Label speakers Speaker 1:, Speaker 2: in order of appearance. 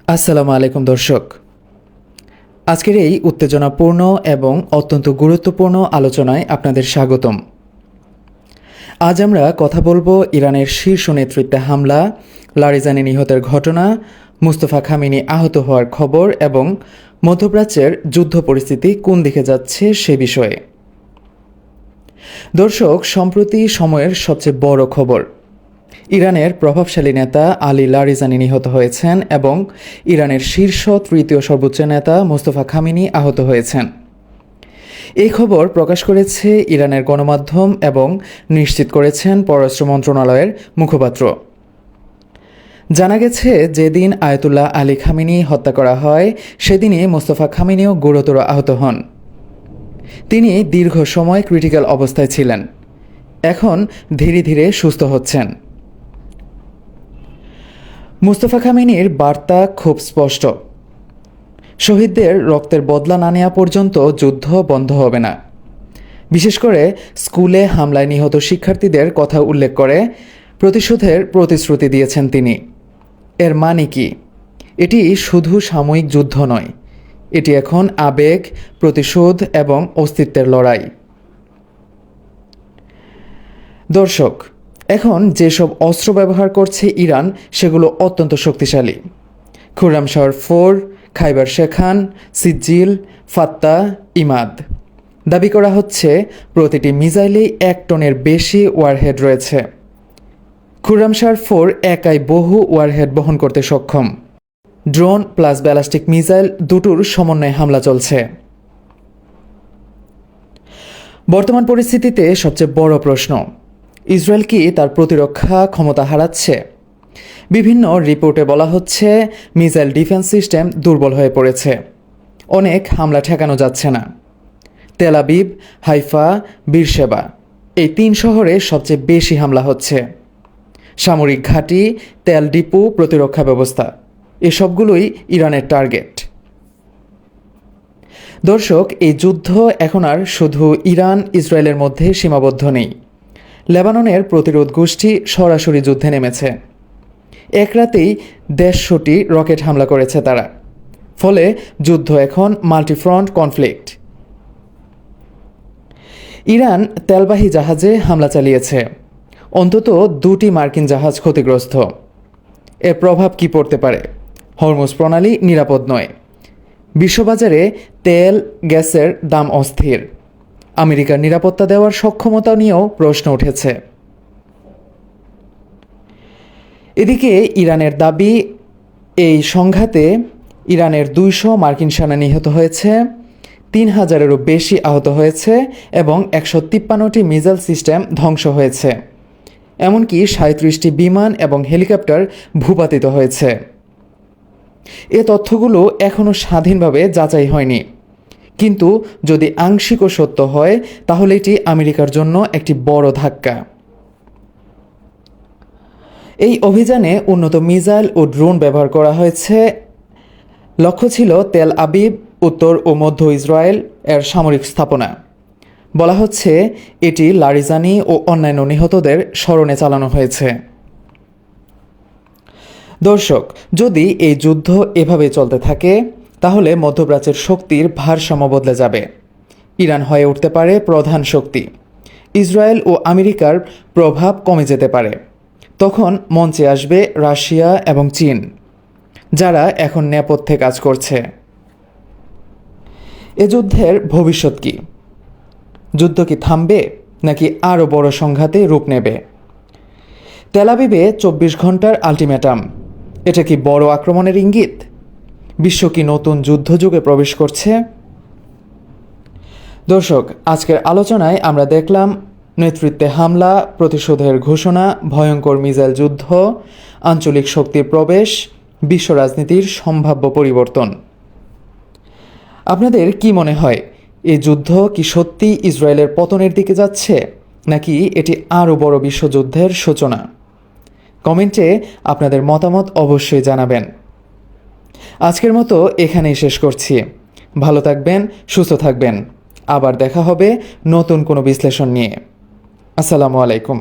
Speaker 1: আসসালামু আলাইকুম দর্শক, আজকের এই উত্তেজনাপূর্ণ এবং অত্যন্ত গুরুত্বপূর্ণ আলোচনায় আপনাদের স্বাগতম। আজ আমরা কথা বলবো ইরানের শীর্ষ নেতৃত্বে হামলা, লারিজানি নিহতের ঘটনা, মুস্তফা খামেনি আহত হওয়ার খবর এবং মধ্যপ্রাচ্যের যুদ্ধ পরিস্থিতি কোন দিকে যাচ্ছে সে বিষয়ে। দর্শক, সম্প্রতি সময়ের সবচেয়ে বড় খবর, ইরানের প্রভাবশালী নেতা আলী লারিজানি নিহত হয়েছেন এবং ইরানের শীর্ষ তৃতীয় সর্বোচ্চ নেতা মুস্তফা খামেনি আহত হয়েছেন। এই খবর প্রকাশ করেছে ইরানের গণমাধ্যম এবং নিশ্চিত করেছেন পররাষ্ট্র মন্ত্রণালয়ের মুখপাত্র। জানা গেছে, যেদিন আয়াতুল্লাহ আলী খামেনি হত্যা করা হয় সেদিনই মুস্তফা খামেনিও গুরুতর আহত হন। তিনি দীর্ঘ সময় ক্রিটিক্যাল অবস্থায় ছিলেন, এখন ধীরে ধীরে সুস্থ হচ্ছেন। মুস্তফা খামেনির বার্তা খুব স্পষ্ট, শহীদদের রক্তের বদলা না নেওয়া পর্যন্ত যুদ্ধ বন্ধ হবে না। বিশেষ করে স্কুলে হামলায় নিহত শিক্ষার্থীদের কথা উল্লেখ করে প্রতিশোধের প্রতিশ্রুতি দিয়েছেন তিনি। এর মানে কি? এটি শুধু সাময়িক যুদ্ধ নয়, এটি এখন আবেগ, প্রতিশোধ এবং অস্তিত্বের লড়াই। দর্শক, এখন যেসব অস্ত্র ব্যবহার করছে ইরান সেগুলো অত্যন্ত শক্তিশালী। খুররামশাহর 4, খাইবার শেখান, সিজিল, ফাত্তা, ইমাদ। দাবি করা হচ্ছে প্রতিটি মিসাইলেই 1 টনের বেশি ওয়ারহেড রয়েছে। খুররামশাহর 4 একাই বহু ওয়ারহেড বহন করতে সক্ষম। ড্রোন প্লাস ব্যালাস্টিক মিসাইল দুটোর সমন্বয়ে হামলা চলছে। বর্তমান পরিস্থিতিতে সবচেয়ে বড় প্রশ্ন, ইসরায়েল কি তার প্রতিরক্ষা ক্ষমতা হারাচ্ছে? বিভিন্ন রিপোর্টে বলা হচ্ছে মিসাইল ডিফেন্স সিস্টেম দুর্বল হয়ে পড়েছে, অনেক হামলা ঠেকানো যাচ্ছে না। তেল আবিব, হাইফা, বীরশেবা এই 3 শহরে সবচেয়ে বেশি হামলা হচ্ছে। সামরিক ঘাঁটি, তেল ডিপো, প্রতিরক্ষা ব্যবস্থা এসবগুলোই ইরানের টার্গেট। দর্শক, এই যুদ্ধ এখন আর শুধু ইরান ইসরায়েলের মধ্যে সীমাবদ্ধ নেই। লেবাননের প্রতিরোধ গোষ্ঠী সরাসরি যুদ্ধে নেমেছে। এক রাতেই 150টি রকেট হামলা করেছে তারা। ফলে যুদ্ধ এখন মাল্টিফ্রন্ট কনফ্লিক্ট। ইরান তেলবাহী জাহাজে হামলা চালিয়েছে, অন্তত 2টি মার্কিন জাহাজ ক্ষতিগ্রস্ত। এর প্রভাব কি পড়তে পারে? হরমুজ প্রণালী নিরাপদ নয়, বিশ্ববাজারে তেল গ্যাসের দাম অস্থির, আমেরিকার নিরাপত্তা দেওয়ার সক্ষমতা নিয়েও প্রশ্ন উঠেছে। এদিকে ইরানের দাবি, এই সংঘাতে ইরানের 200 মার্কিন সেনা নিহত হয়েছে, 3000-এরও বেশি আহত হয়েছে এবং 153টি মিসাইল সিস্টেম ধ্বংস হয়েছে। এমনকি 37টি বিমান এবং হেলিকপ্টার ভূপাতিত হয়েছে। এ তথ্যগুলো এখনও স্বাধীনভাবে যাচাই হয়নি, কিন্তু যদি আংশিকও সত্য হয় তাহলে এটি আমেরিকার জন্য একটি বড় ধাক্কা। এই অভিযানে উন্নত মিসাইল ও ড্রোন ব্যবহার করা হয়েছে। লক্ষ্য ছিল তেল আবিব, উত্তর ও মধ্য ইসরায়েল এর সামরিক স্থাপনা। বলা হচ্ছে এটি লারিজানি ও অন্যান্য নিহতদের স্মরণে চালানো হয়েছে। দর্শক, যদি এই যুদ্ধ এভাবে চলতে থাকে তাহলে মধ্যপ্রাচ্যের শক্তির ভারসাম্য বদলে যাবে। ইরান হয়ে উঠতে পারে প্রধান শক্তি, ইসরায়েল ও আমেরিকার প্রভাব কমে যেতে পারে। তখন মঞ্চে আসবে রাশিয়া এবং চীন, যারা এখন নেপথ্যে কাজ করছে। এ যুদ্ধের ভবিষ্যৎ কি? যুদ্ধ কি থামবে নাকি আরও বড় সংঘাতে রূপ নেবে? তেল আবিবে 24 ঘন্টার আল্টিমেটাম, এটা কি বড় আক্রমণের ইঙ্গিত? বিশ্ব কি নতুন যুদ্ধযুগে প্রবেশ করছে? দর্শক, আজকের আলোচনায় আমরা দেখলাম নেতৃত্বে হামলা, প্রতিশোধের ঘোষণা, ভয়ঙ্কর মিসাইল যুদ্ধ, আঞ্চলিক শক্তির প্রবেশ, বিশ্ব রাজনীতির সম্ভাব্য পরিবর্তন। আপনাদের কি মনে হয়, এই যুদ্ধ কি সত্যি ইসরায়েলের পতনের দিকে যাচ্ছে নাকি এটি আরও বড় বিশ্বযুদ্ধের সূচনা? কমেন্টে আপনাদের মতামত অবশ্যই জানাবেন। আজকের মতো এখানেই শেষ করছি। ভালো থাকবেন, সুস্থ থাকবেন। আবার দেখা হবে নতুন কোনো বিশ্লেষণ নিয়ে। আসসালামু আলাইকুম।